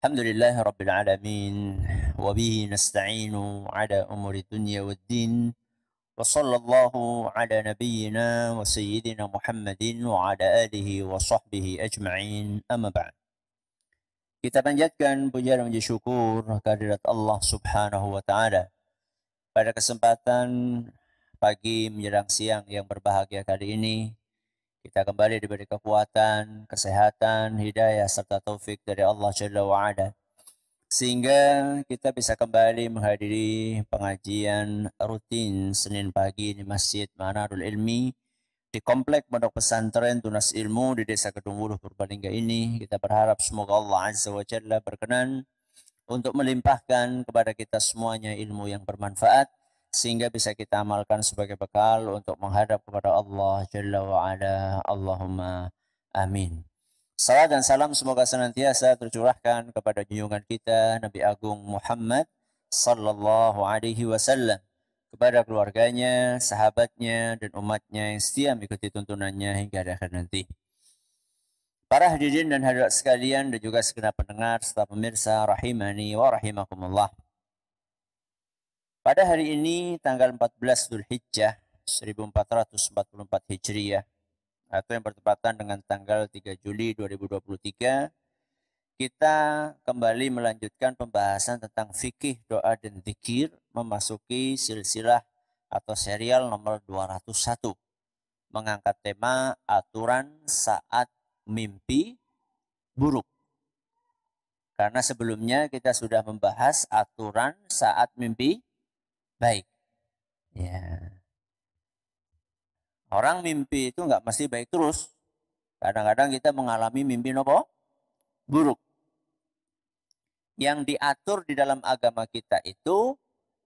الحمد لله رب العالمين وبه نستعين على أمور الدنيا والدين وصلى الله على نبينا وسيدنا محمد وعلى آله وصحبه أجمعين أما بعد. Kita panjatkan puja dan puji syukur kehadirat Allah Subhanahu wa taala. Pada kesempatan pagi menjelang siang yang berbahagia kali ini, kita kembali diberi kekuatan, kesehatan, hidayah serta taufik dari Allah Jalla wa Ala, sehingga kita bisa kembali menghadiri pengajian rutin Senin pagi di Masjid Manarul Ilmi di Komplek Pondok Pesantren Tunas Ilmu di Desa Kedungwuluh Purbalingga ini. Kita berharap semoga Allah Azza wa Jalla berkenan untuk melimpahkan kepada kita semuanya ilmu yang bermanfaat, sehingga bisa kita amalkan sebagai bekal untuk menghadap kepada Allah Jalla wa Ala. Allahumma amin. Salam dan salam semoga senantiasa tercurahkan kepada junjungan kita Nabi Agung Muhammad sallallahu alaihi wasallam, kepada keluarganya, sahabatnya, dan umatnya yang setia mengikuti tuntunannya hingga akhir nanti. Para hadirin dan hadirat sekalian dan juga segenap pendengar serta pemirsa rahimani wa rahimakumullah. Pada hari ini tanggal 14 Dzulhijjah 1444 Hijriah atau yang bertepatan dengan tanggal 3 Juli 2023, kita kembali melanjutkan pembahasan tentang fikih doa dan zikir, memasuki silsilah atau serial nomor 201, mengangkat tema aturan saat mimpi buruk. Karena sebelumnya kita sudah membahas aturan saat mimpi baik. Ya. Orang mimpi itu nggak mesti baik terus. Kadang-kadang kita mengalami mimpi nopo buruk. Yang diatur di dalam agama kita itu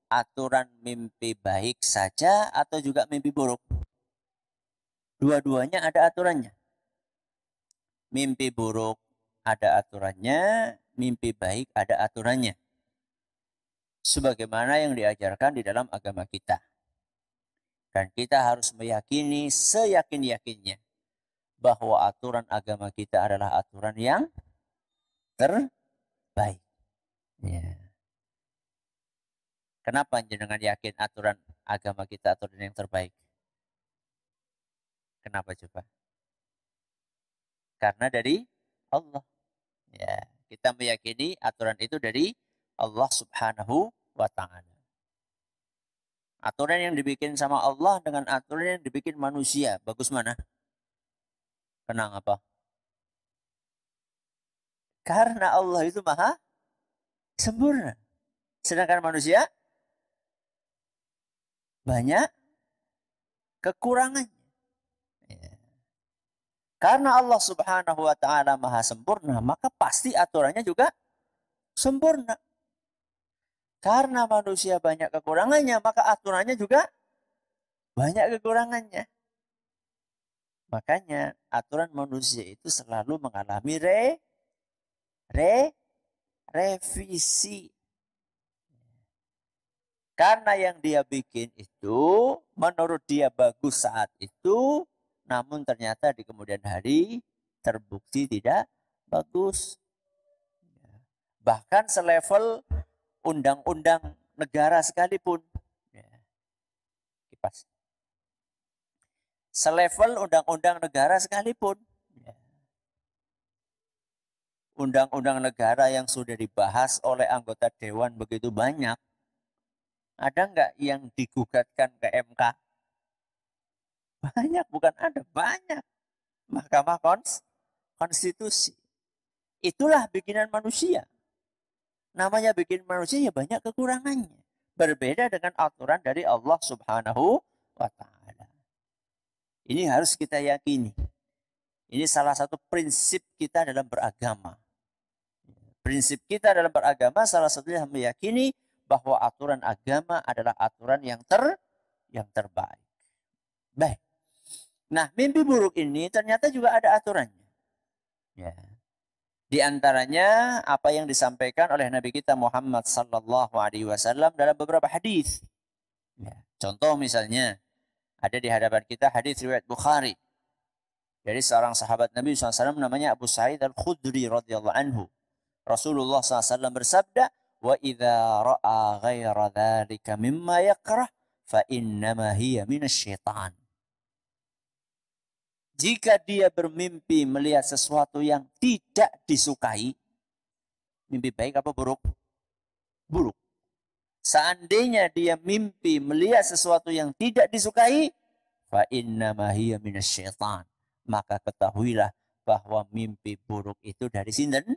aturan mimpi baik saja atau juga mimpi buruk. Dua-duanya ada aturannya. Mimpi buruk ada aturannya, mimpi baik ada aturannya. Sebagaimana yang diajarkan di dalam agama kita. Dan kita harus meyakini seyakin-yakinnya bahwa aturan agama kita adalah aturan yang terbaik. Ya. Kenapa jenengan yakin aturan agama kita aturan yang terbaik? Kenapa coba? Karena dari Allah. Ya, kita meyakini aturan itu dari Allah Subhanahu wa taala. Aturan yang dibikin sama Allah dengan aturan yang dibikin manusia, bagus mana? Kenapa? Karena Allah itu maha sempurna. Sedangkan manusia banyak kekurangannya. Ya. Karena Allah Subhanahu wa taala maha sempurna, maka pasti aturannya juga sempurna. Karena manusia banyak kekurangannya, maka aturannya juga banyak kekurangannya. Makanya aturan manusia itu selalu mengalami revisi. Karena yang dia bikin itu menurut dia bagus saat itu, namun ternyata di kemudian hari terbukti tidak bagus. Bahkan selevel undang-undang negara sekalipun. Kipas. Selevel undang-undang negara sekalipun. Undang-undang negara yang sudah dibahas oleh anggota dewan begitu banyak, ada nggak yang digugatkan ke MK? Banyak, bukan ada, banyak. Mahkamah Konstitusi. Itulah bikinan manusia. Namanya bikin manusia ya banyak kekurangannya. Berbeda dengan aturan dari Allah Subhanahu wa taala. Ini harus kita yakini. Ini salah satu prinsip kita dalam beragama. Prinsip kita dalam beragama salah satunya meyakini bahwa aturan agama adalah aturan yang terbaik. Baik. Nah, mimpi buruk ini ternyata juga ada aturannya. Ya. Di antaranya apa yang disampaikan oleh Nabi kita Muhammad sallallahu alaihi wasallam dalam beberapa hadis. Ya. Contoh misalnya ada di hadapan kita hadis riwayat Bukhari dari seorang sahabat Nabi SAW namanya Abu Sa'id Al-Khudri radhiyallahu anhu. Rasulullah SAW bersabda, wa idza ra'a ghaira dzalika mimma yakrah fa innama hiya minasyaitan. Jika dia bermimpi melihat sesuatu yang tidak disukai, mimpi baik apa buruk? Buruk. Seandainya dia mimpi melihat sesuatu yang tidak disukai, fa innama hiya minasyaitan, maka ketahuilah bahwa mimpi buruk itu dari sinten?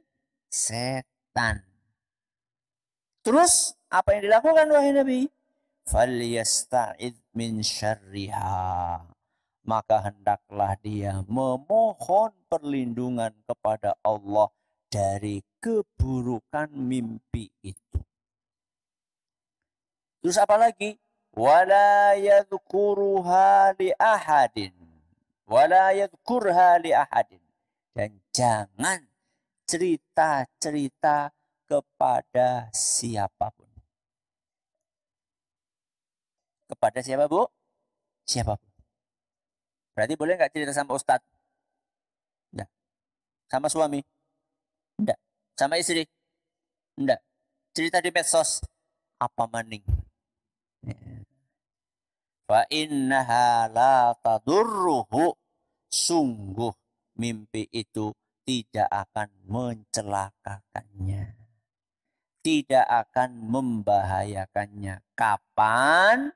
Setan. Terus apa yang dilakukan wahai Nabi? Falyasta'id min syarriha. Maka hendaklah dia memohon perlindungan kepada Allah dari keburukan mimpi itu. Terus apa lagi? Wala yadhkuruha li ahadin. Wala yadhkurha li ahadin. Dan jangan cerita-cerita kepada siapapun. Kepada siapa, Bu? Siapapun. Berarti boleh nggak cerita sama ustadz? Enggak. Sama suami? Enggak. Sama istri? Enggak. Cerita di medsos? Apa maning? Fa innaha la tadurruhu. Sungguh mimpi itu tidak akan mencelakakannya. Tidak akan membahayakannya. Kapan?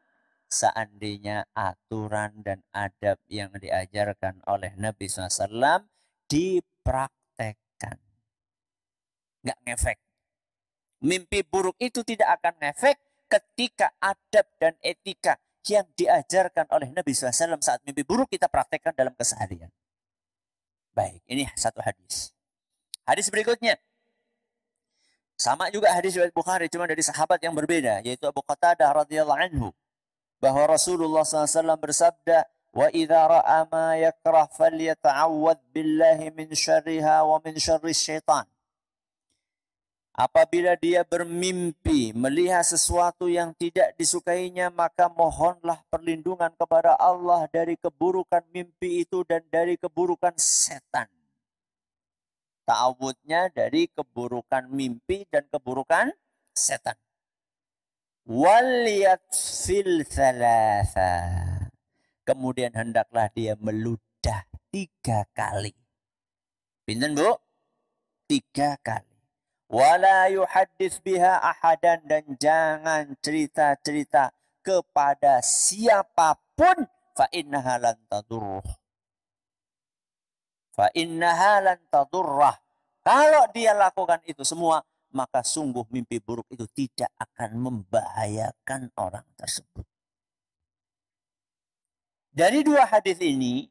Seandainya aturan dan adab yang diajarkan oleh Nabi SAW dipraktekkan. Nggak ngefek. Mimpi buruk itu tidak akan ngefek ketika adab dan etika yang diajarkan oleh Nabi SAW saat mimpi buruk kita praktekkan dalam keseharian. Baik, ini satu hadis. Hadis berikutnya. Sama juga hadis riwayat Bukhari, cuma dari sahabat yang berbeda, yaitu Abu Qatadah radhiyallahu anhu. Bahwa Rasulullah SAW bersabda, wa idza ra'a ma yakrah falyata'awwadz billahi min syarriha wa min syarris syaitan. Apabila dia bermimpi melihat sesuatu yang tidak disukainya, maka mohonlah perlindungan kepada Allah dari keburukan mimpi itu dan dari keburukan setan. Ta'awudnya dari keburukan mimpi dan keburukan setan. Waliyatfil thalatha. Kemudian hendaklah dia meludah 3 kali. Pinten, Bu? 3 kali. Wala yuhaddits biha ahadan, dan jangan cerita-cerita kepada siapapun. Fa innaha lan tadurruh. Fa innaha lan tadurrah. Kalau dia lakukan itu semua, maka sungguh mimpi buruk itu tidak akan membahayakan orang tersebut. Dari 2 hadis ini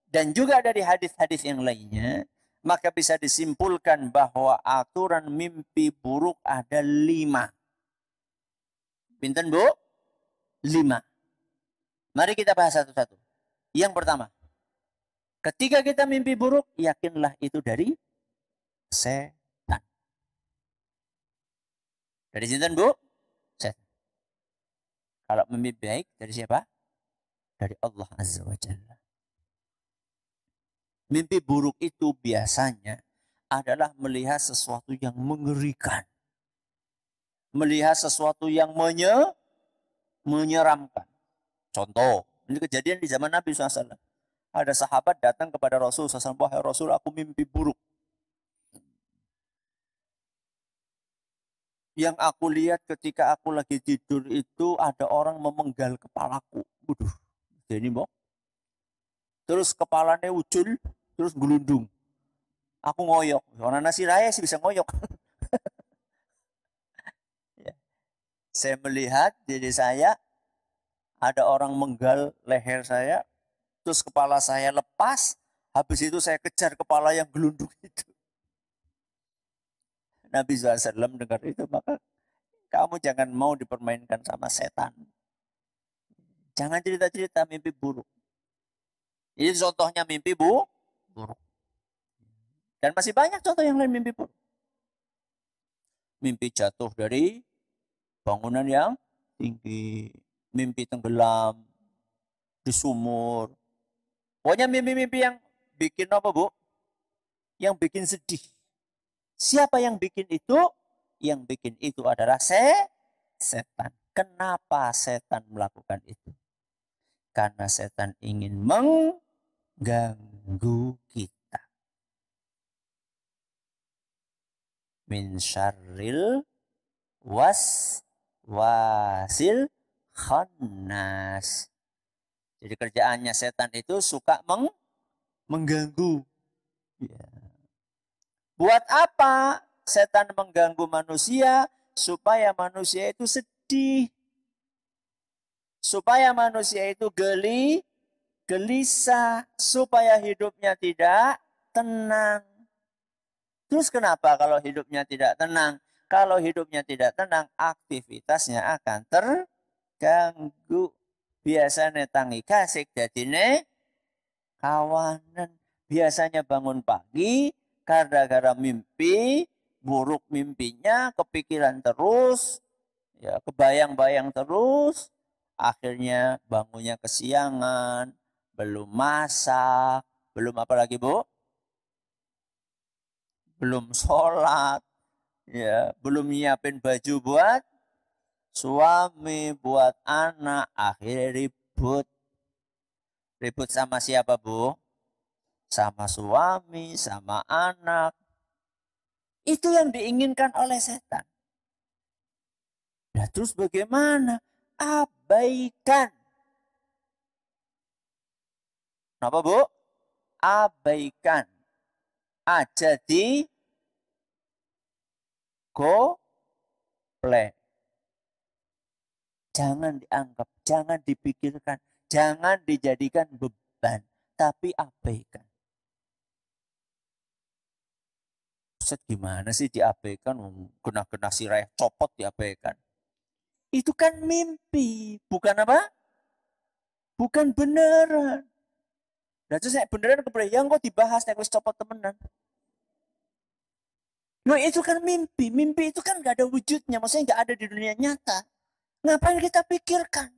dan juga dari hadis-hadis yang lainnya, maka bisa disimpulkan bahwa aturan mimpi buruk ada 5. Pinten, Bu? 5. Mari kita bahas satu-satu. Yang pertama, ketika kita mimpi buruk, yakinlah itu dari setan. Dari sinten, Bu? Setan. Kalau mimpi baik dari siapa? Dari Allah Azza wa Jalla. Mimpi buruk itu biasanya adalah melihat sesuatu yang mengerikan. Melihat sesuatu yang menyeramkan. Contoh, ini kejadian di zaman Nabi SAW. Ada sahabat datang kepada Rasul SAW. Wahai Rasul, aku mimpi buruk. Yang aku lihat ketika aku lagi tidur itu ada orang memenggal kepalaku. Waduh, jadi mau. Terus kepalanya ucul, terus gelundung. Aku ngoyok. Orang nasi raya sih bisa ngoyok. Ya. Saya melihat diri saya, ada orang menggal leher saya, terus kepala saya lepas, habis itu saya kejar kepala yang gelundung itu. Nabi SAW dengar itu, maka kamu jangan mau dipermainkan sama setan. Jangan cerita-cerita mimpi buruk. Ini contohnya mimpi buruk. Dan masih banyak contoh yang lain mimpi buruk. Mimpi jatuh dari bangunan yang tinggi. Mimpi tenggelam di sumur. Pokoknya mimpi-mimpi yang bikin apa, Bu? Yang bikin sedih. Siapa yang bikin itu? Yang bikin itu adalah setan. Kenapa setan melakukan itu? Karena setan ingin mengganggu kita. Min syarril wasil khannas. Jadi kerjaannya setan itu suka mengganggu. Ya. Buat apa setan mengganggu manusia? Supaya manusia itu sedih. Supaya manusia itu gelisah. Supaya hidupnya tidak tenang. Terus kenapa kalau hidupnya tidak tenang? Kalau hidupnya tidak tenang, aktivitasnya akan terganggu. Biasanya tangi kasih jadine kawanan. Biasanya bangun pagi gara-gara mimpi, buruk mimpinya, kepikiran terus, ya kebayang-bayang terus, akhirnya bangunnya kesiangan, belum masak, belum apa lagi Bu? Belum sholat, ya, belum nyiapin baju buat suami, buat anak, akhirnya ribut. Ribut sama siapa Bu? Sama suami, sama anak. Itu yang diinginkan oleh setan. Nah terus bagaimana? Abaikan. Kenapa Bu? Abaikan. Aja di goplek. Jangan dianggap, jangan dipikirkan, jangan dijadikan beban, tapi abaikan. Set gimana sih diabaikan? Kena sirah copot diabaikan. Itu kan mimpi, bukan apa? Bukan beneran. Nah, terus saya beneran kebayang kok dibahas nek wis copot temenan. Loh itu kan mimpi. Mimpi itu kan gak ada wujudnya. Maksudnya gak ada di dunia nyata. Ngapain kita pikirkan?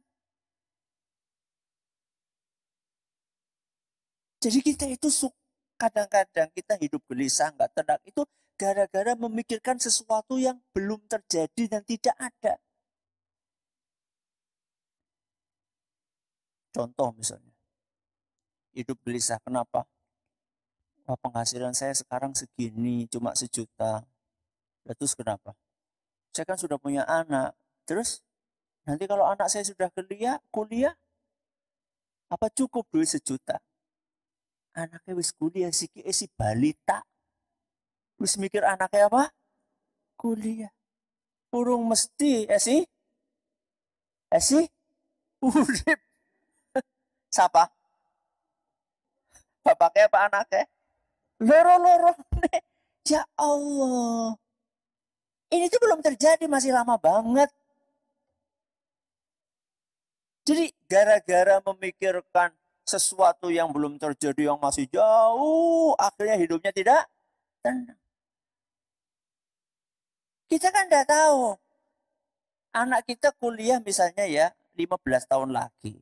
Jadi kita itu kadang-kadang kita hidup gelisah, gak tenang. Itu gara-gara memikirkan sesuatu yang belum terjadi dan tidak ada. Contoh misalnya. Hidup gelisah. Kenapa? Wah, penghasilan saya sekarang segini, cuma 1 juta. Terus kenapa? Saya kan sudah punya anak. Terus nanti kalau anak saya sudah kuliah, apa cukup duit 1 juta? Anaknya wis kuliah si balita. Wis mikir anaknya apa? Kuliah. Urung mesti urip. Siapa? Bapaknya apa anaknya? Loro-loro. Ya Allah. Ini tuh belum terjadi, masih lama banget. Jadi gara-gara memikirkan sesuatu yang belum terjadi, yang masih jauh, akhirnya hidupnya tidak tenang. Kita kan tidak tahu. Anak kita kuliah misalnya ya 15 tahun lagi.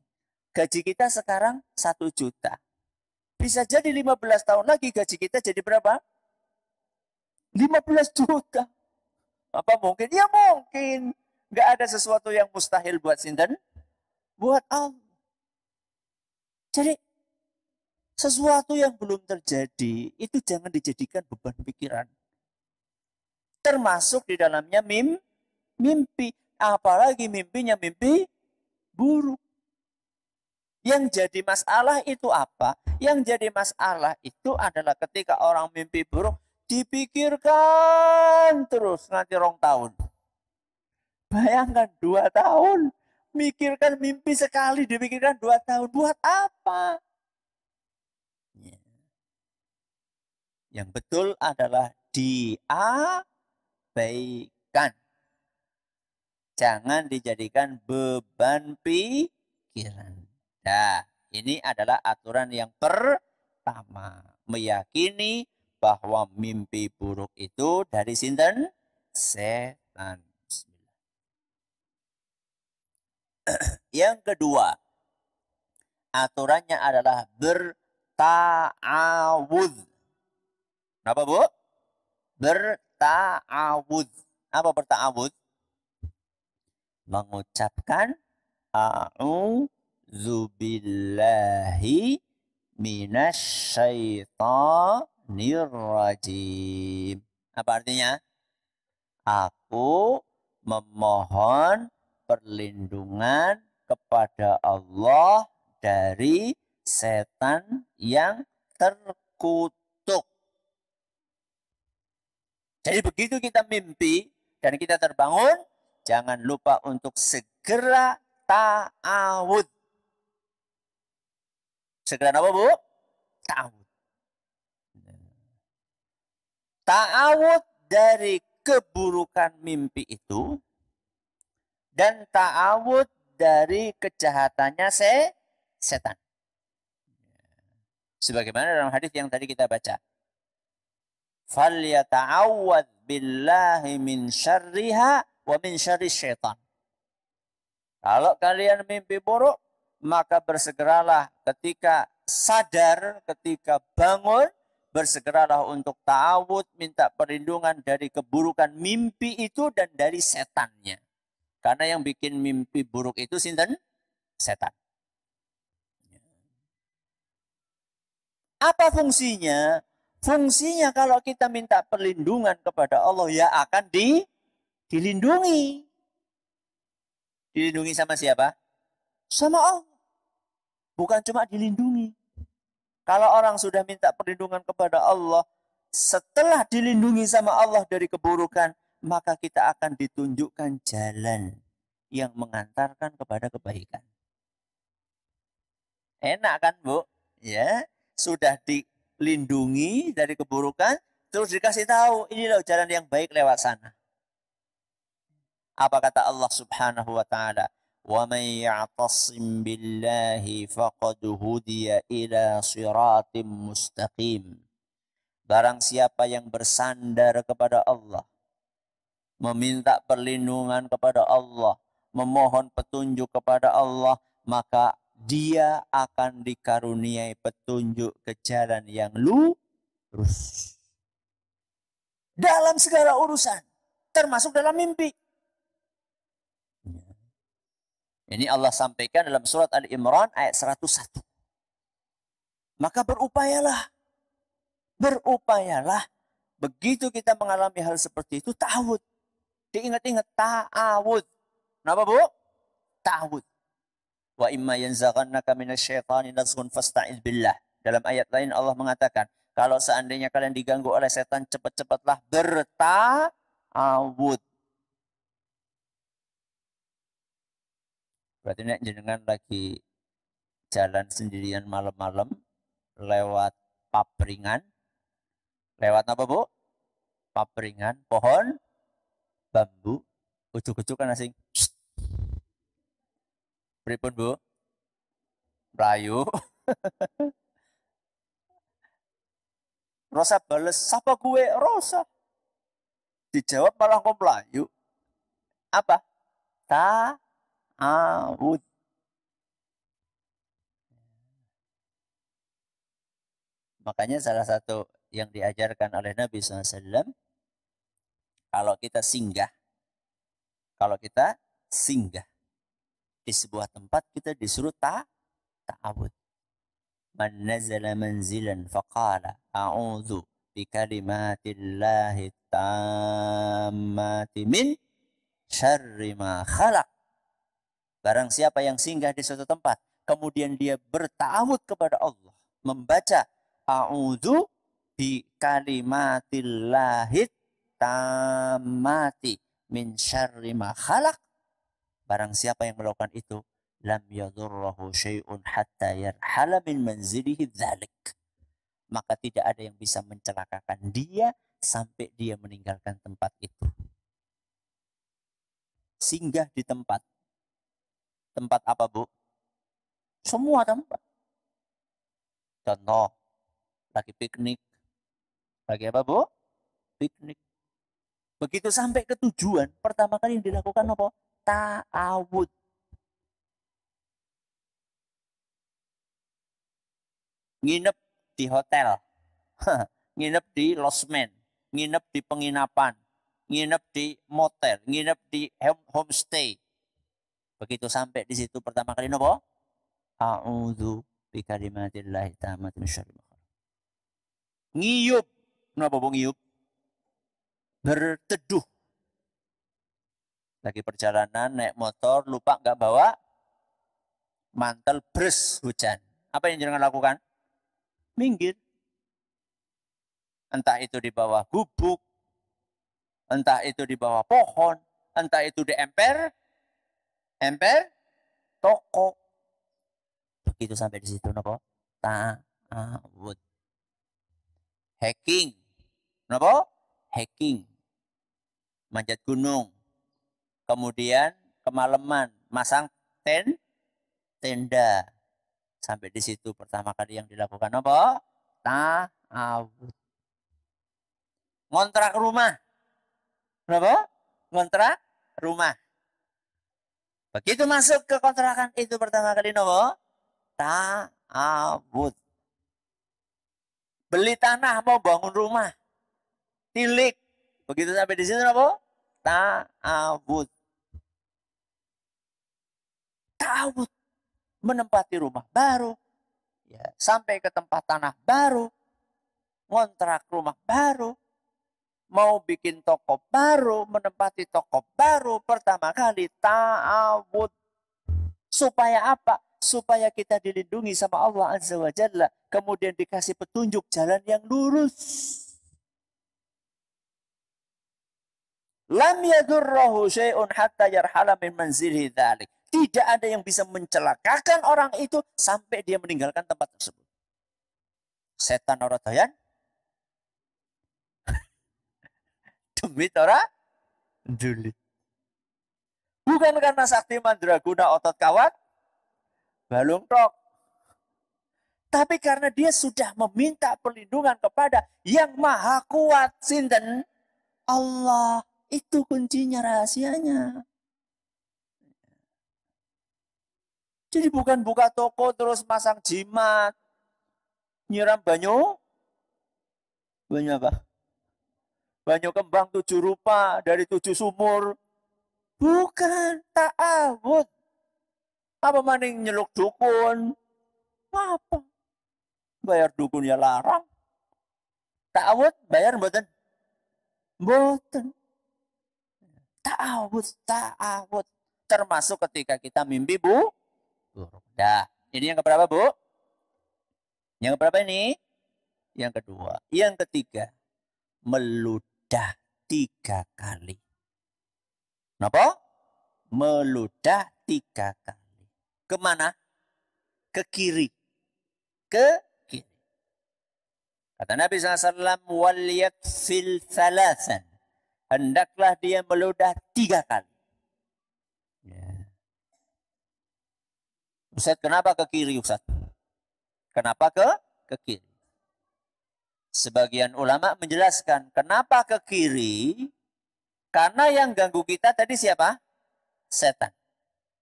Gaji kita sekarang 1 juta. Bisa jadi 15 tahun lagi gaji kita jadi berapa? 15 juta. Apa mungkin? Ya mungkin. Nggak ada sesuatu yang mustahil buat sinten? Buat Allah. Jadi sesuatu yang belum terjadi itu jangan dijadikan beban pikiran. Termasuk di dalamnya mimpi. Apalagi mimpinya mimpi buruk. Yang jadi masalah itu apa? Yang jadi masalah itu adalah ketika orang mimpi buruk dipikirkan terus nganti 2 tahun. Bayangkan 2 tahun. Mikirkan mimpi sekali dipikirkan 2 tahun. Buat apa? Yang betul adalah diabaikan. Jangan dijadikan beban pikiran. Nah, ini adalah aturan yang pertama. Meyakini bahwa mimpi buruk itu dari sinten? Setan. Yang kedua, aturannya adalah berta'awudz. Kenapa Bu? berta'awud. Apa berta'awud? Mengucapkan a'udzu billahi minasyaitonir rajim. Apa artinya? Aku memohon perlindungan kepada Allah dari setan yang terkutuk. Jadi begitu kita mimpi dan kita terbangun, jangan lupa untuk segera ta'awud. Segera apa, Bu? Ta'awud. Ta'awud dari keburukan mimpi itu dan ta'awud dari kejahatannya setan. Sebagaimana dalam hadis yang tadi kita baca. Falyata'awwadz billahi min syarriha wa min syarri syaitan. Kalau kalian mimpi buruk, maka bersegeralah ketika sadar, ketika bangun, bersegeralah untuk ta'awud, minta perlindungan dari keburukan mimpi itu dan dari setannya. Karena yang bikin mimpi buruk itu sinten? Setan. Apa fungsinya? Fungsinya kalau kita minta perlindungan kepada Allah, ya akan dilindungi. Dilindungi sama siapa? Sama Allah. Bukan cuma dilindungi. Kalau orang sudah minta perlindungan kepada Allah, setelah dilindungi sama Allah dari keburukan, maka kita akan ditunjukkan jalan yang mengantarkan kepada kebaikan. Enak kan, Bu? Ya, sudah dilindungi dari keburukan, terus dikasih tahu, ini loh jalan yang baik lewat sana. Apa kata Allah Subhanahu wa taala? Wa may ya'tasim billahi faqad hudiya ila siratim mustaqim. Barang siapa yang bersandar kepada Allah, meminta perlindungan kepada Allah, memohon petunjuk kepada Allah, maka dia akan dikaruniai petunjuk ke jalan yang lurus. Dalam segala urusan, termasuk dalam mimpi. Ini Allah sampaikan dalam surat Ali Imran ayat 101. Maka berupayalah. Berupayalah. Begitu kita mengalami hal seperti itu, ta'awud. Diingat-ingat, ta'awud. Kenapa, Bu? Ta'awud. Wa imma yanzaghannaka minasyaitani nazghun fasta'iz billah. Dalam ayat lain Allah mengatakan, kalau seandainya kalian diganggu oleh setan, cepat-cepatlah berta'awud. Berarti nek jenengan lagi jalan sendirian malam-malam lewat papringan. Lewat apa, Bu? Papringan, pohon bambu. Ujuk-ujuk kan asing. Pripun, Bu? Melayu. Rosa bales, siapa gue? Rosa. Dijawab malah kok Melayu. Apa? Ta'awud. Makanya salah satu yang diajarkan oleh Nabi SAW, kalau kita singgah di sebuah tempat, kita disuruh ta'awud. Man nazala manzilan faqala a'udzu bikalimatillahi tammati min syarri ma khalaq. Barang siapa yang singgah di suatu tempat, kemudian dia berta'awud kepada Allah, membaca a'udzu bikalimatillahi tammati min syarri ma khalaq. Barang siapa yang melakukan itu, lam yadurruhu syai'un hatta yarhala min manzilihi dzalik. Maka tidak ada yang bisa mencelakakan dia sampai dia meninggalkan tempat itu. Singgah di tempat. Tempat apa, Bu? Semua tempat. Contoh, lagi piknik. Lagi apa, Bu? Piknik. Begitu sampai ke tujuan, pertama kali yang dilakukan apa? Ta'awud. Nginep di hotel. Nginep di losmen. nginep di penginapan, nginep di motel, nginep di homestay. Begitu sampai di situ pertama kali nopo? A'udzu bikalimatillahi tammati min syarri ma khalaq. Ngiyup. Napa bu ngiyup? Berteduh. Lagi perjalanan naik motor lupa nggak bawa mantel, bres hujan. Apa yang jangan lakukan? Minggir. Entah itu di bawah gubuk, entah itu di bawah pohon, entah itu di emper toko. Begitu sampai di situ napa? Ta'awud. Hiking. Napa? Hiking. Manjat gunung. Kemudian kemalaman masang tenda. Sampai di situ pertama kali yang dilakukan apa? Ta'awud. Ngontrak rumah. Kenapa? Ngontrak rumah. Begitu masuk ke kontrakan itu pertama kali apa? Ta'awud. Beli tanah mau bangun rumah. Tilik. Begitu sampai di situ apa? Ta'awud. Ta'awud. Menempati rumah baru. Ya, sampai ke tempat tanah baru. Ngontrak rumah baru. Mau bikin toko baru, menempati toko baru, pertama kali ta'awud. Supaya apa? Supaya kita dilindungi sama Allah Azza wa Jalla. Kemudian dikasih petunjuk jalan yang lurus. Lam yadurrahu syai'un hatta yarhala min manzilihi dzalik. Tidak ada yang bisa mencelakakan orang itu sampai dia meninggalkan tempat tersebut. Setan ora doyan. Demit ora juli. Bukan karena sakti mandraguna otot kawat balung tok. Tapi karena dia sudah meminta perlindungan kepada yang maha kuat. Sinten? Allah. Itu kuncinya, rahasianya. Jadi bukan buka toko terus masang jimat. Nyiram banyu. Banyu apa? Banyu kembang 7 rupa dari 7 sumur. Bukan, ta'awud. Apa maning nyeluk dukun? Apa? Bayar dukun ya larang. Ta'awud bayar mboten? Mboten. Ta'awud. Termasuk ketika kita mimpi buruk. Dah, ini yang keberapa, Bu? Yang keberapa ini? Yang kedua. Yang ketiga, meludah 3 kali. Kenapa? Meludah 3 kali. Kemana? Ke kiri. Ke kiri. Kata Nabi SAW, وَلْيَكْفِلْ ثَلَاثًا. Hendaklah dia meludah 3 kali. Ya. Ustaz, kenapa ke kiri, Ustaz? Kenapa ke kiri? Sebagian ulama menjelaskan kenapa ke kiri. Karena yang ganggu kita tadi siapa? Setan.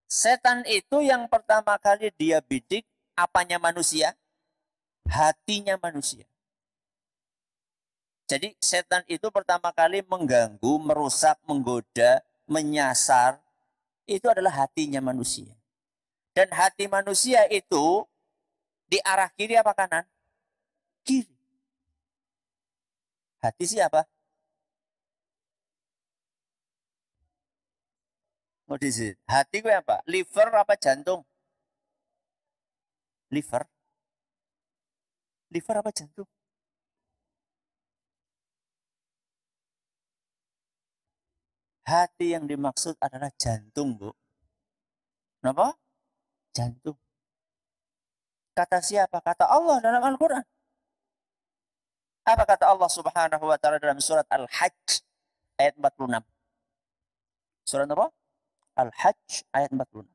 Setan itu yang pertama kali dia bidik apanya manusia? Hatinya manusia. Jadi setan itu pertama kali mengganggu, merusak, menggoda, menyasar. Itu adalah hatinya manusia. Dan hati manusia itu di arah kiri apa kanan? Kiri. Hati siapa? Oh, hati gue apa? Liver apa jantung? Liver. Liver apa jantung? Hati yang dimaksud adalah jantung, Bu. Kenapa? Jantung. Kata siapa? Kata Allah dalam Al-Quran. Apa kata Allah Subhanahu wa ta'ala dalam surat Al-Hajj ayat 46? Surat apa? Al-Hajj ayat 46.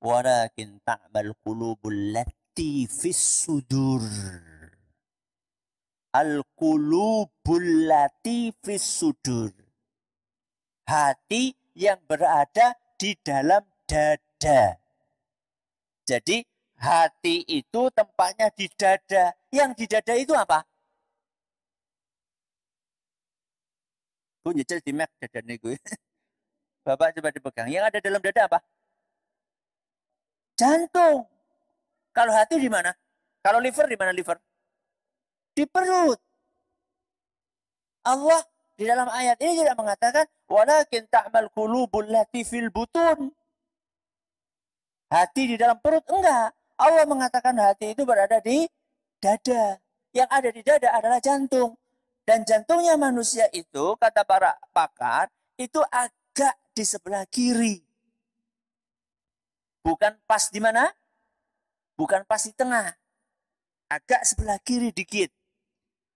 Walakin ta'mal qulubul lati fis sudur. Al-qulubul lati fis sudur. Hati yang berada di dalam dada. Jadi hati itu tempatnya di dada. Yang di dada itu apa? Bu nyecil di mek dada niku. Bapak coba dipegang. Yang ada dalam dada apa? Jantung. Kalau hati di mana? Kalau liver di mana liver? Di perut. Allah di dalam ayat ini tidak mengatakan walakin ta'mal qulubul lati fil butun. Hati di dalam perut enggak. Allah mengatakan hati itu berada di dada. Yang ada di dada adalah jantung. Dan jantungnya manusia itu, kata para pakar, itu agak di sebelah kiri. Bukan pas di mana? Bukan pas di tengah. Agak sebelah kiri dikit.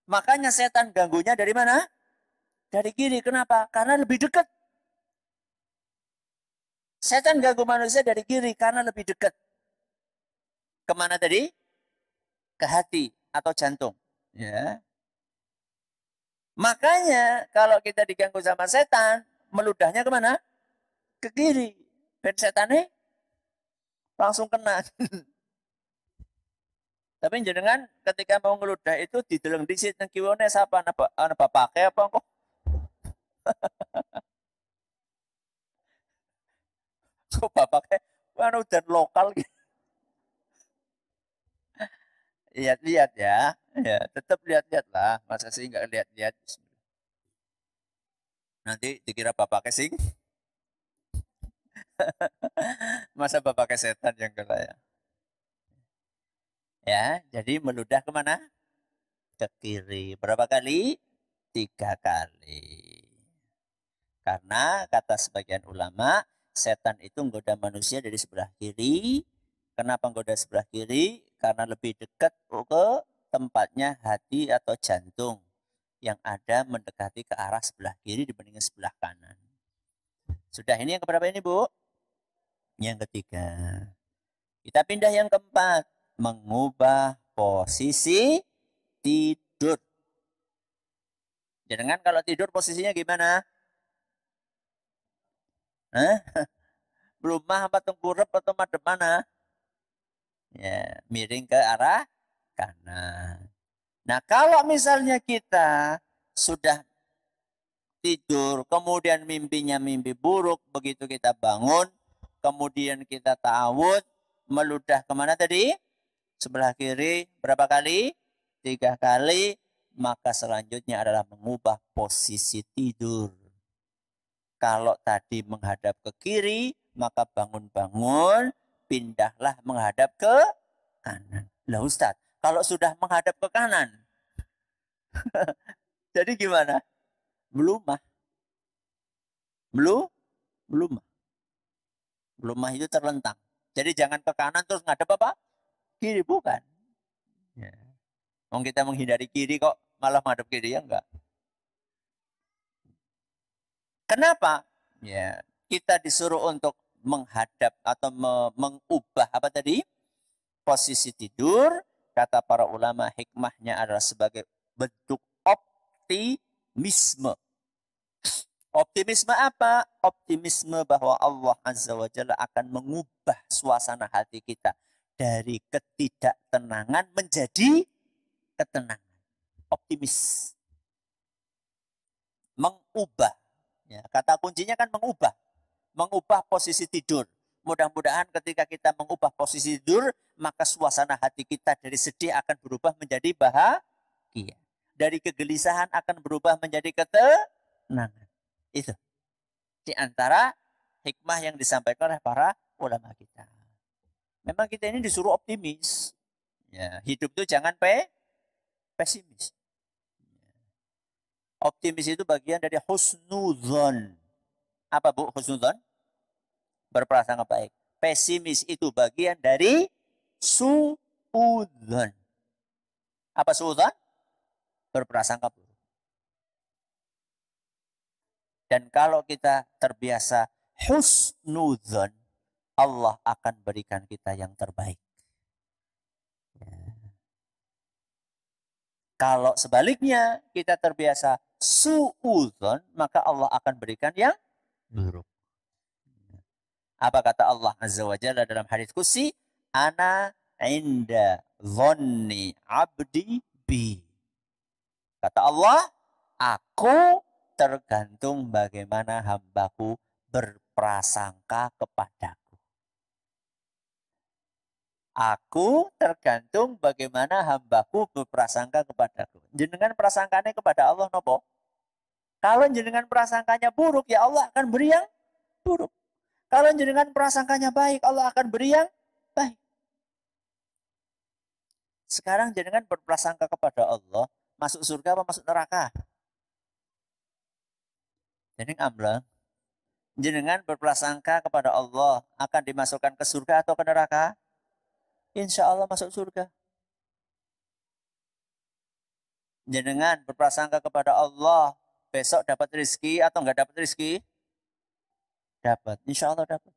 Makanya setan ganggunya dari mana? Dari kiri. Kenapa? Karena lebih dekat. Setan ganggu manusia dari kiri karena lebih dekat. Kemana tadi? Ke hati atau jantung. Ya. Makanya kalau kita diganggu sama setan, meludahnya kemana? Ke kiri. Dan setannya langsung kena. Tapi jenengan ketika mau ngeludah itu dideleng disit nang kiwone sapa ana bapake apa kok? Kok bapake anu dan lokal gitu. Lihat-lihat ya. Ya, tetap lihat-lihat lah. Masa sih nggak lihat-lihat? Nanti dikira bapaknya sing. Masa bapaknya setan yang kena ya? Ya, jadi meludah kemana? Ke kiri. Berapa kali? 3 kali. Karena kata sebagian ulama, setan itu menggoda manusia dari sebelah kiri. Kenapa menggoda sebelah kiri? Karena lebih dekat ke tempatnya hati atau jantung yang ada mendekati ke arah sebelah kiri dibandingkan sebelah kanan. Sudah, ini yang keberapa ini, Bu? Yang ketiga. Kita pindah yang keempat. Mengubah posisi tidur. Jangan kalau tidur posisinya gimana? Hah? Belumah apa tengkurap atau madep mana? Ya, miring ke arah kanan. Nah, kalau misalnya kita sudah tidur, kemudian mimpinya mimpi buruk, begitu kita bangun, kemudian kita ta'awud, meludah kemana tadi? Sebelah kiri, berapa kali? 3 kali, maka selanjutnya adalah mengubah posisi tidur. Kalau tadi menghadap ke kiri, maka bangun-bangun, pindahlah menghadap ke kanan. Lah Ustaz, kalau sudah menghadap ke kanan, jadi gimana? Belumah. Belumah. Belumah itu terlentang. Jadi jangan ke kanan terus ngadep apa? Kiri, bukan. Ya. Kita menghindari kiri kok malah menghadap kiri, ya enggak. Kenapa? Ya, kita disuruh untuk menghadap atau mengubah apa tadi? Posisi tidur. Kata para ulama, hikmahnya adalah sebagai bentuk optimisme. Optimisme apa? Optimisme bahwa Allah Azza wa Jalla akan mengubah suasana hati kita dari ketidaktenangan menjadi ketenangan. Optimis. Mengubah. Ya, kata kuncinya kan mengubah. Mengubah posisi tidur. Mudah-mudahan ketika kita mengubah posisi tidur, maka suasana hati kita dari sedih akan berubah menjadi bahagia. Dari kegelisahan akan berubah menjadi ketenangan. Itu. Di antara hikmah yang disampaikan oleh para ulama kita. Memang kita ini disuruh optimis. Ya, hidup itu jangan pesimis. Optimis itu bagian dari husnudzon. Apa Bu husnudzon? Berprasangka baik. Pesimis itu bagian dari suudzon. Apa suudzon? Berprasangka buruk. Dan kalau kita terbiasa husnudzon, Allah akan berikan kita yang terbaik. Ya. Kalau sebaliknya kita terbiasa suudzon, maka Allah akan berikan yang buruk. Apa kata Allah Azza wa Jalla dalam hadis qudsi? Ana inda dhanni abdi bi. Kata Allah, aku tergantung bagaimana hambaku berprasangka kepadaku. Aku tergantung bagaimana hambaku berprasangka kepadaku. Jenengan prasangkanya kepada Allah nopo? Kalau jenengan prasangkanya buruk, ya Allah akan beri yang buruk. Kalau jenengan prasangkanya baik, Allah akan beri yang baik. Sekarang jenengan berprasangka kepada Allah, masuk surga apa masuk neraka? Jenengan amlang. Jenengan berprasangka kepada Allah akan dimasukkan ke surga atau ke neraka? Insya Allah masuk surga. Jenengan berprasangka kepada Allah besok dapat rezeki atau enggak dapat rezeki? Dapat. Insya Allah dapat.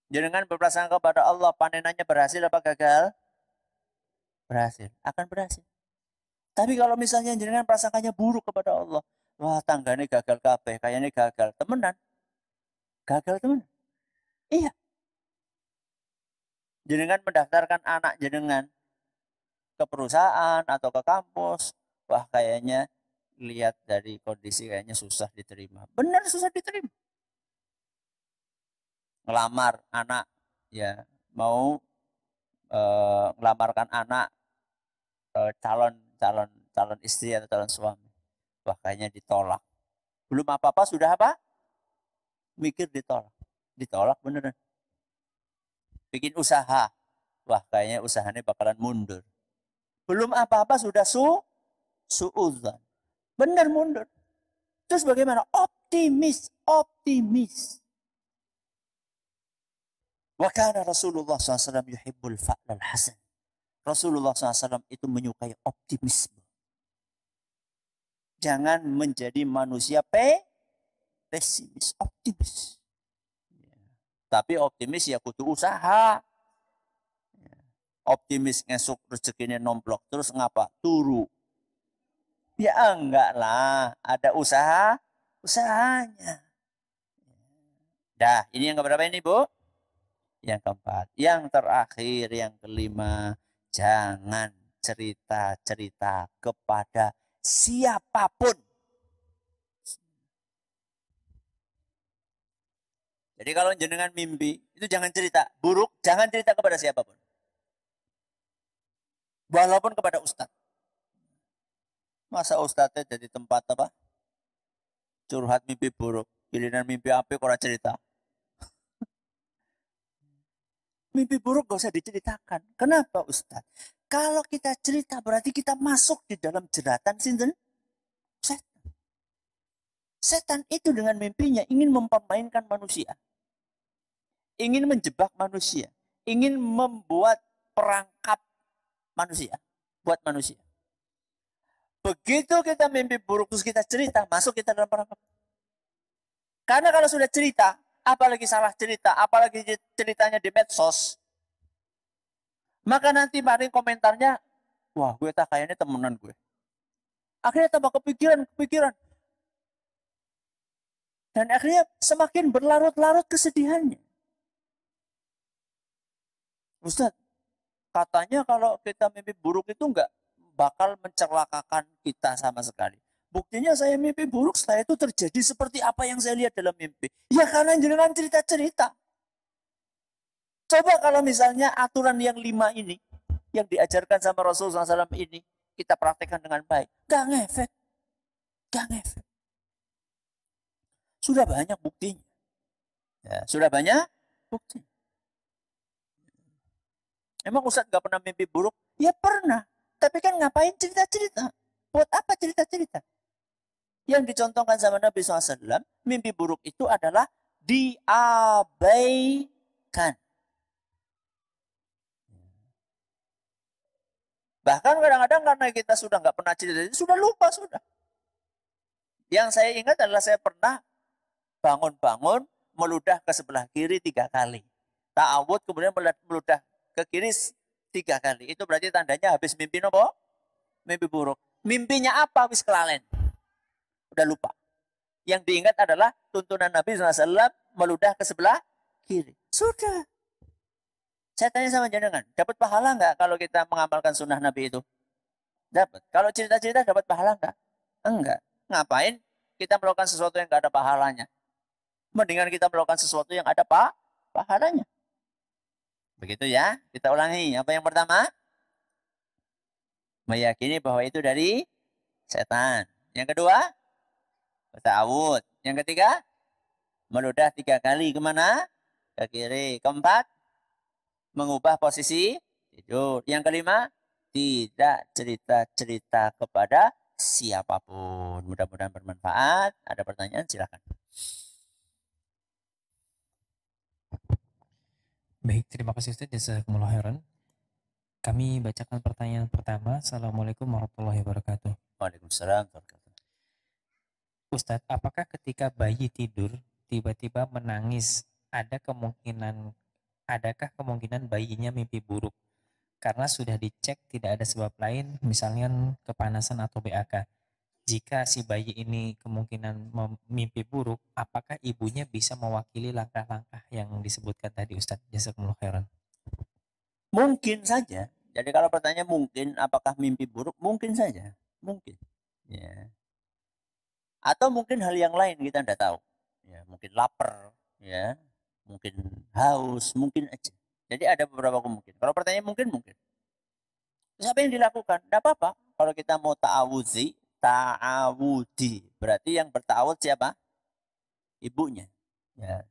Jenengan berprasangka kepada Allah panenannya berhasil apa gagal? Berhasil. Akan berhasil. Tapi kalau misalnya jenengan prasangkanya buruk kepada Allah, wah tangganya gagal kabeh, kayaknya gagal. Temenan. Gagal temenan. Iya. Jenengan mendaftarkan anak jenengan ke perusahaan atau ke kampus, wah kayaknya lihat dari kondisi kayaknya susah diterima. Benar susah diterima. Ngelamar anak, ya mau ngelamarkan anak calon istri atau calon suami, wah kayaknya ditolak. Belum apa-apa sudah apa? Mikir ditolak. Ditolak beneran. Bikin usaha, wah kayaknya usahanya bakalan mundur. Belum apa-apa sudah suudzon. Benar mundur. Terus bagaimana? Optimis. Wa kana Rasulullah SAW yuhibbul fa'lal hasan. Rasulullah SAW itu menyukai optimisme. Jangan menjadi manusia pesimis, optimis. Tapi optimis ya kudu usaha. Optimis ngesuk rezekinya nomplok terus ngapa? Turu. Ya enggak lah, ada usahanya. Dah, ini yang keberapa ini, Bu? Yang keempat. Yang terakhir, yang kelima, jangan cerita-cerita kepada siapapun. Jadi kalau jenengan mimpi, itu jangan cerita. Buruk, jangan cerita kepada siapapun. Walaupun kepada ustadz. Masa ustadznya jadi tempat apa? Curhat mimpi buruk. Giliran mimpi apa orang cerita. Mimpi buruk gak usah diceritakan. Kenapa ustadz? Kalau kita cerita berarti kita masuk di dalam jeratan sinten? Setan. Setan itu dengan mimpinya ingin mempermainkan manusia. Ingin menjebak manusia. Ingin membuat perangkap manusia. Buat manusia. Begitu kita mimpi buruk terus kita cerita, masuk kita dalam perangkap. Karena kalau sudah cerita, apalagi salah cerita, apalagi ceritanya di medsos, maka nanti mari komentarnya, wah gue tak kayaknya temenan gue. Akhirnya tambah kepikiran. Dan akhirnya semakin berlarut-larut kesedihannya. Ustaz, katanya kalau kita mimpi buruk itu enggak bakal mencelakakan kita sama sekali. Buktinya saya mimpi buruk, setelah itu terjadi seperti apa yang saya lihat dalam mimpi. Ya karena jenengan cerita-cerita. Coba kalau misalnya aturan yang 5 ini, yang diajarkan sama Rasulullah SAW ini, kita praktekkan dengan baik. Gak ngefek. Sudah banyak buktinya. Ya, sudah banyak bukti. Emang Ustadz gak pernah mimpi buruk? Ya pernah. Tapi kan ngapain cerita-cerita? Buat apa cerita-cerita? Yang dicontohkan sama Nabi SAW, mimpi buruk itu adalah diabaikan. Bahkan kadang-kadang karena kita sudah nggak pernah cerita, sudah lupa sudah. Yang saya ingat adalah saya pernah bangun-bangun, meludah ke sebelah kiri 3 kali. Ta'awud kemudian meludah ke kiri 3 kali. Itu berarti tandanya habis mimpi nopo? Mimpi buruk. Mimpinya apa? Wis kelalen. Udah lupa. Yang diingat adalah tuntunan Nabi SAW meludah ke sebelah kiri. Sudah. Saya tanya sama jenengan, dapat pahala nggak kalau kita mengamalkan sunnah Nabi itu? Dapat. Kalau cerita-cerita dapat pahala nggak? Enggak. Ngapain kita melakukan sesuatu yang nggak ada pahalanya. Mendingan kita melakukan sesuatu yang ada pahalanya. Begitu ya. Kita ulangi. Apa yang pertama? Meyakini bahwa itu dari setan. Yang kedua, ta'awud. Yang ketiga, meludah 3 kali kemana? Ke kiri. Keempat, mengubah posisi tidur. Yang kelima, tidak cerita-cerita kepada siapapun. Mudah-mudahan bermanfaat. Ada pertanyaan? Silakan. Baik, terima kasih Ustaz. Jazakumullah khairan. Kami bacakan pertanyaan pertama. Assalamualaikum warahmatullahi wabarakatuh. Waalaikumsalam. Ustadz, apakah ketika bayi tidur tiba-tiba menangis, adakah kemungkinan bayinya mimpi buruk? Karena sudah dicek tidak ada sebab lain, misalnya kepanasan atau BAK. Jika si bayi ini kemungkinan mimpi buruk, apakah ibunya bisa mewakili langkah-langkah yang disebutkan tadi Ustadz? Jazakumullah khairan. Mungkin saja. Jadi kalau pertanyaan mungkin apakah mimpi buruk? Mungkin saja. Mungkin. Ya. Atau mungkin hal yang lain kita tidak tahu. Ya, mungkin lapar, ya. Mungkin haus, mungkin aja. Jadi ada beberapa kemungkinan. Kalau pertanyaan mungkin. Terus apa yang dilakukan? Tidak apa-apa. Kalau kita mau ta'awudzi, berarti yang berta'awud siapa? Ibunya. Ya.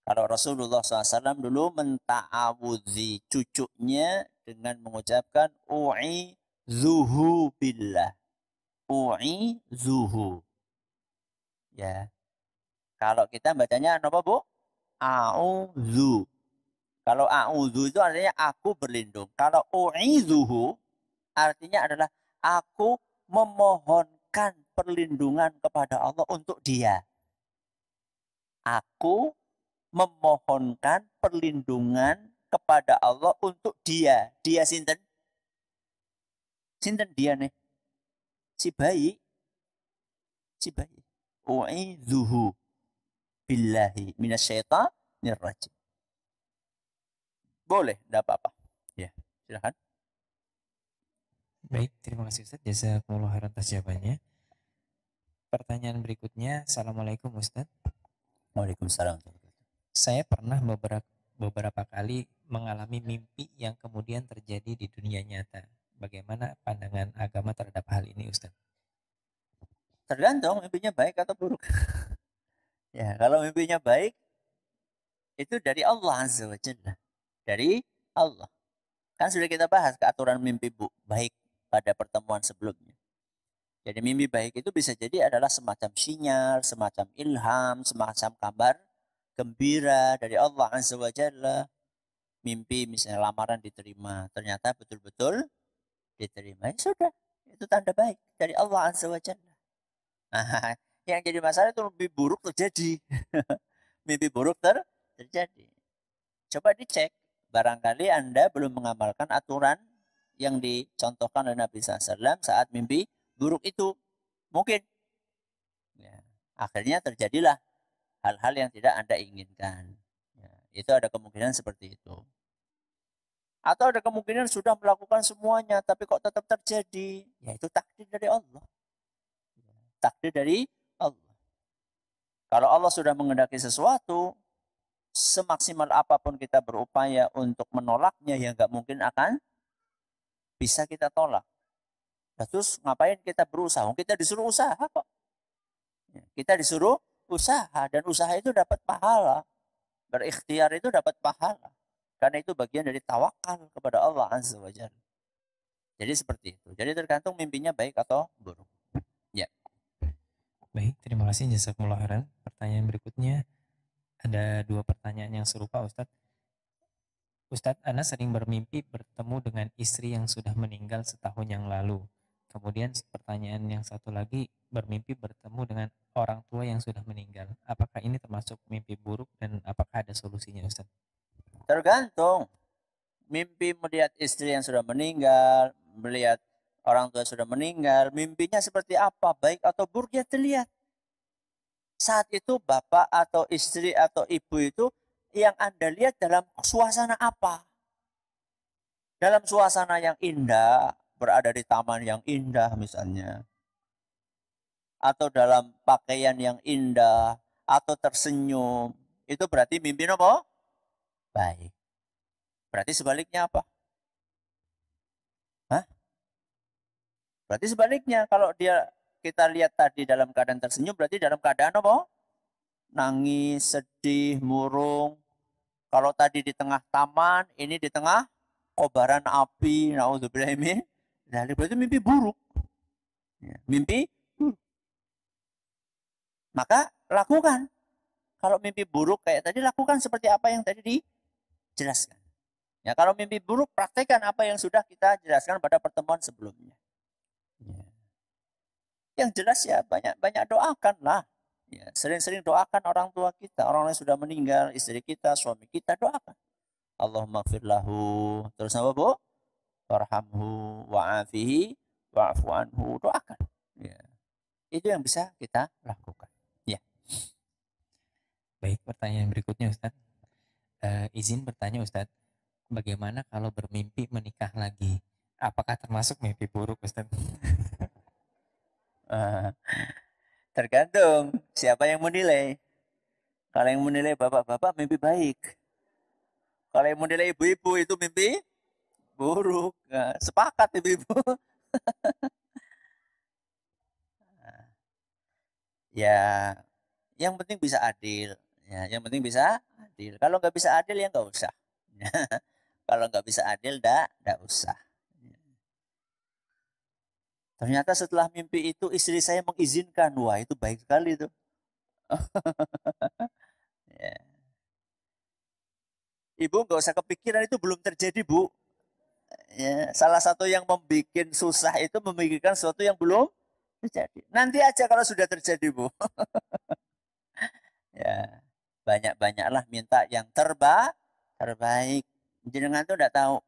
Kalau Rasulullah SAW dulu menta'awudzi cucunya dengan mengucapkan u'izuhu billah. U'izuhu. Ya. Kalau kita bacanya apa, Bu? A'udzu. Kalau a'udzu itu artinya aku berlindung. Kalau u'izuhu artinya adalah aku memohonkan perlindungan kepada Allah untuk dia. Aku memohonkan perlindungan kepada Allah untuk dia. Dia sinten? Sinten dia nih? Si bayi. Si bayi. U'idzuhu billahi minasyaitonir rajim. Boleh, enggak apa-apa. Ya, silakan. Baik, terima kasih Ustaz. Jazakumullah khairan atas jawabannya. Pertanyaan berikutnya, Assalamualaikum Ustaz. Waalaikumsalam. Saya pernah beberapa kali mengalami mimpi yang kemudian terjadi di dunia nyata. Bagaimana pandangan agama terhadap hal ini, Ustaz? Tergantung mimpinya baik atau buruk. Ya, kalau mimpinya baik, itu dari Allah Azza wa Jalla. Dari Allah. Kan sudah kita bahas keaturan mimpi baik pada pertemuan sebelumnya. Jadi mimpi baik itu bisa jadi adalah semacam sinyal, semacam ilham, semacam kabar gembira dari Allah Azza wa Jalla. Mimpi misalnya lamaran diterima, ternyata betul-betul diterima. Ya sudah, itu tanda baik dari Allah Azza wa Jalla. Nah, yang jadi masalah itu mimpi buruk terjadi. Mimpi buruk terjadi. Coba dicek. Barangkali Anda belum mengamalkan aturan yang dicontohkan oleh Nabi SAW saat mimpi buruk itu. Mungkin. Ya. Akhirnya terjadilah hal-hal yang tidak Anda inginkan. Ya. Itu ada kemungkinan seperti itu. Atau ada kemungkinan sudah melakukan semuanya, tapi kok tetap terjadi. Ya itu takdir dari Allah. Takdir dari Allah. Kalau Allah sudah mengendaki sesuatu, semaksimal apapun kita berupaya untuk menolaknya, ya nggak mungkin akan bisa kita tolak. Nah, terus ngapain kita berusaha? Kita disuruh usaha kok. Kita disuruh usaha, dan usaha itu dapat pahala. Berikhtiar itu dapat pahala. Karena itu bagian dari tawakal kepada Allah Azza wa Jalla. Jadi seperti itu. Jadi tergantung mimpinya baik atau buruk. Ya. Baik, terima kasih jazakumullah khairan. Pertanyaan berikutnya, ada 2 pertanyaan yang serupa Ustadz. Ustadz, Ana sering bermimpi bertemu dengan istri yang sudah meninggal setahun yang lalu. Kemudian pertanyaan yang satu lagi, bermimpi bertemu dengan orang tua yang sudah meninggal. Apakah ini termasuk mimpi buruk dan apakah ada solusinya Ustadz? Tergantung. Mimpi melihat istri yang sudah meninggal, melihat orang tua sudah meninggal, mimpinya seperti apa, baik atau buruk, ya terlihat. Saat itu bapak atau istri atau ibu itu yang Anda lihat dalam suasana apa? Dalam suasana yang indah, berada di taman yang indah misalnya. atau dalam pakaian yang indah, atau tersenyum, itu berarti mimpi apa? Baik. Berarti sebaliknya apa? Hah? Berarti sebaliknya, kalau kita lihat tadi dalam keadaan tersenyum, berarti dalam keadaan apa? Nangis, sedih, murung. Kalau tadi di tengah taman, ini di tengah kobaran api. Naudzubillahimin. Berarti mimpi buruk. Ya, mimpi buruk. Maka lakukan. Kalau mimpi buruk kayak tadi, lakukan seperti apa yang tadi dijelaskan. Ya, kalau mimpi buruk, praktekkan apa yang sudah kita jelaskan pada pertemuan sebelumnya. Ya. Yang jelas ya banyak-banyak doakanlah. Ya, sering-sering doakan orang tua kita, orang yang sudah meninggal, istri kita, suami kita, doakan. Allahumma firlahu. Terus apa, Bu? Warhamhu wa'afihi wa'afu anhu. Doakan. Ya. Itu yang bisa kita lakukan. Ya. Baik, pertanyaan berikutnya Ustadz. Izin bertanya Ustadz, bagaimana kalau bermimpi menikah lagi? Apakah termasuk mimpi buruk Ustadz? Tergantung siapa yang menilai. Kalau yang menilai bapak-bapak mimpi baik. Kalau yang menilai ibu-ibu itu mimpi buruk. Nah, sepakat ibu-ibu. Ya, yang penting bisa adil. Ya, yang penting bisa adil. Kalau nggak bisa adil ya nggak usah. Kalau nggak bisa adil, nggak usah. Ternyata setelah mimpi itu istri saya mengizinkan. Wah, itu baik sekali itu. Ya. Ibu nggak usah kepikiran, itu belum terjadi, Bu. Ya, salah satu yang membuat susah itu memikirkan sesuatu yang belum terjadi. Nanti aja kalau sudah terjadi, Bu. Ya, banyak-banyaklah minta yang terbaik. Jenengan tuh enggak tahu.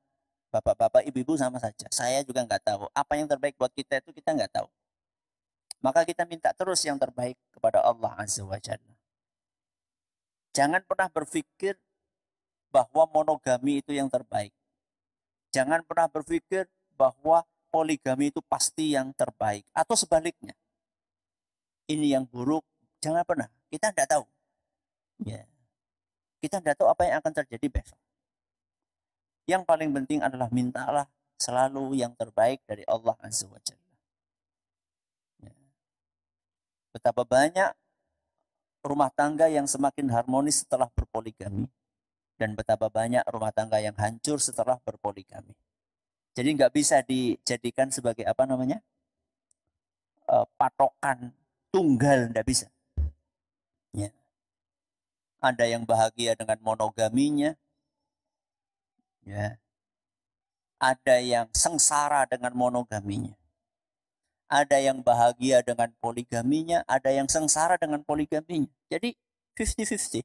Bapak-bapak, ibu-ibu sama saja. Saya juga nggak tahu. Apa yang terbaik buat kita itu kita nggak tahu. Maka kita minta terus yang terbaik kepada Allah Azza wa Jalla. Jangan pernah berpikir bahwa monogami itu yang terbaik. Jangan pernah berpikir bahwa poligami itu pasti yang terbaik. Atau sebaliknya. Ini yang buruk. Jangan pernah. Kita tidak tahu. Ya. Kita tidak tahu apa yang akan terjadi besok. Yang paling penting adalah mintalah selalu yang terbaik dari Allah Azza wa Jalla. Ya. Betapa banyak rumah tangga yang semakin harmonis setelah berpoligami. Dan betapa banyak rumah tangga yang hancur setelah berpoligami. Jadi nggak bisa dijadikan sebagai apa namanya patokan tunggal, nggak bisa. Ya. Ada yang bahagia dengan monogaminya, ya. Ada yang sengsara dengan monogaminya. Ada yang bahagia dengan poligaminya, ada yang sengsara dengan poligaminya. Jadi 50-50.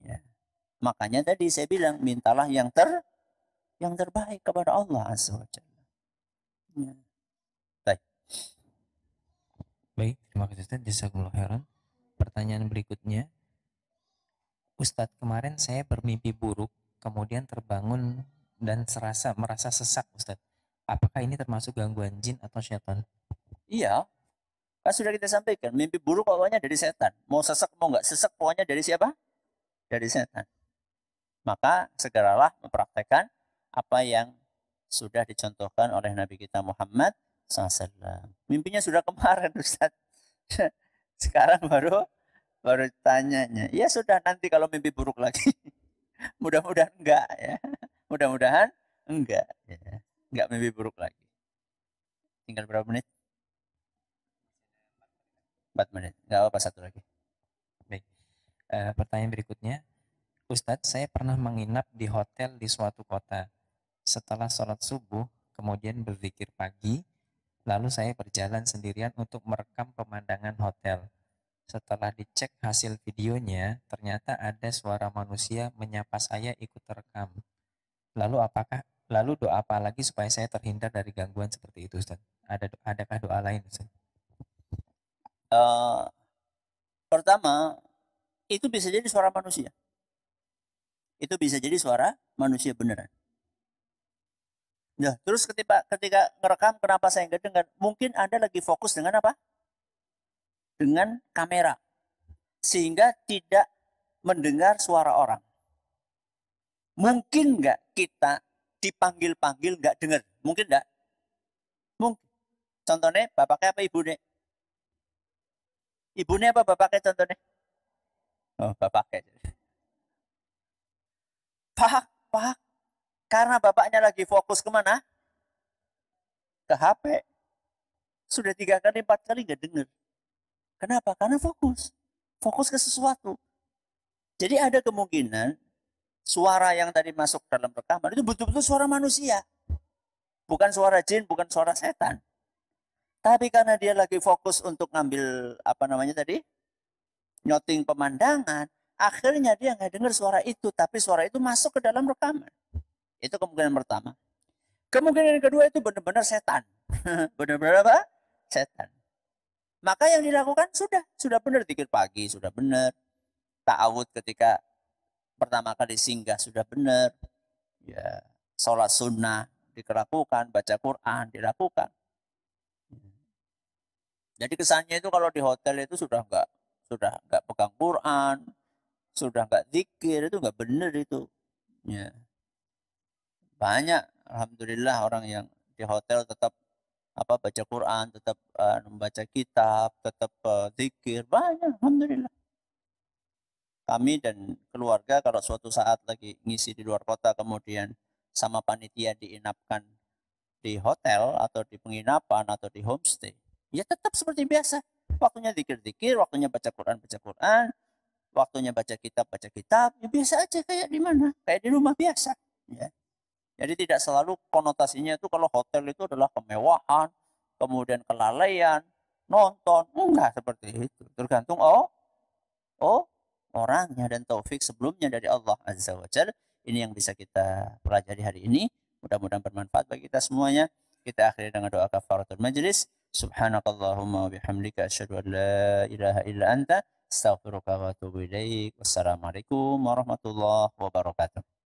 Ya. Makanya tadi saya bilang mintalah yang terbaik kepada Allah Azza wa Jalla. Ya. Baik. Baik, terima kasih Ustaz. Jazakumullah khairan. Pertanyaan berikutnya, Ustadz, kemarin saya bermimpi buruk, kemudian terbangun dan merasa sesak Ustadz. Apakah ini termasuk gangguan jin atau syaitan? Iya, kan sudah kita sampaikan, mimpi buruk pokoknya dari setan. Mau sesak mau nggak sesak pokoknya dari siapa? Dari setan. Maka segeralah mempraktekkan apa yang sudah dicontohkan oleh Nabi kita Muhammad SAW. Mimpinya sudah kemarin, Ustaz. Sekarang baru tanyanya. Ya sudah, nanti kalau mimpi buruk lagi. Mudah-mudahan enggak ya. Mudah-mudahan enggak ya. Enggak mimpi buruk lagi. Tinggal berapa menit? 4 menit. Enggak apa-apa, satu lagi. Baik. Pertanyaan berikutnya, Ustadz, saya pernah menginap di hotel di suatu kota. Setelah sholat subuh, kemudian berzikir pagi, lalu saya berjalan sendirian untuk merekam pemandangan hotel. Setelah dicek hasil videonya, ternyata ada suara manusia menyapa saya ikut terekam. Lalu doa apa lagi supaya saya terhindar dari gangguan seperti itu, Ustaz? Adakah doa lain, Ustaz? Pertama, itu bisa jadi suara manusia. Itu bisa jadi suara manusia beneran. Nah, terus ketika ngerekam, kenapa saya nggak dengar? Mungkin Anda lagi fokus dengan apa? dengan kamera sehingga tidak mendengar suara orang. Mungkin nggak kita dipanggil-panggil nggak dengar? Mungkin nggak? Mungkin. Contohnya bapaknya apa ibunya? Ibunya apa bapaknya contohnya? Oh, bapaknya. Pak, karena bapaknya lagi fokus kemana? Ke HP. Sudah 3 kali, 4 kali nggak dengar. Kenapa? Karena fokus. Fokus ke sesuatu. Jadi ada kemungkinan suara yang tadi masuk dalam rekaman itu betul-betul suara manusia. Bukan suara jin, bukan suara setan. Tapi karena dia lagi fokus untuk ngambil apa namanya tadi? Nyoting pemandangan, akhirnya dia nggak dengar suara itu, tapi suara itu masuk ke dalam rekaman. Itu kemungkinan pertama. Kemungkinan kedua itu benar-benar setan. Benar-benar apa? Setan. Maka yang dilakukan sudah benar, zikir pagi sudah benar. Ta'awud ketika pertama kali singgah sudah benar. Ya, sholat sunnah dilakukan, baca Quran dilakukan. Jadi kesannya itu kalau di hotel itu sudah nggak pegang Quran, sudah nggak zikir, itu nggak benar itu. Ya. Banyak alhamdulillah orang yang di hotel tetap baca Quran, tetap membaca kitab, tetap zikir, banyak alhamdulillah. Kami dan keluarga kalau suatu saat lagi ngisi di luar kota kemudian sama panitia diinapkan di hotel atau di penginapan atau di homestay, ya tetap seperti biasa. Waktunya zikir-zikir, waktunya baca Quran, waktunya baca kitab, ya biasa aja kayak di mana? Kayak di rumah biasa. Ya. Jadi tidak selalu konotasinya itu kalau hotel itu adalah kemewahan, kemudian kelalaian, nonton. Enggak seperti itu. Tergantung orangnya dan taufik sebelumnya dari Allah Azza wa Jalla. Ini yang bisa kita pelajari hari ini. Mudah-mudahan bermanfaat bagi kita semuanya. Kita akhiri dengan doa kafaratul majlis. Subhanakallahumma wa bihamdika asyhadu an la ilaha illa anta astaghfiruka wa atubu ilaik. Wassalamualaikum warahmatullahi wabarakatuh.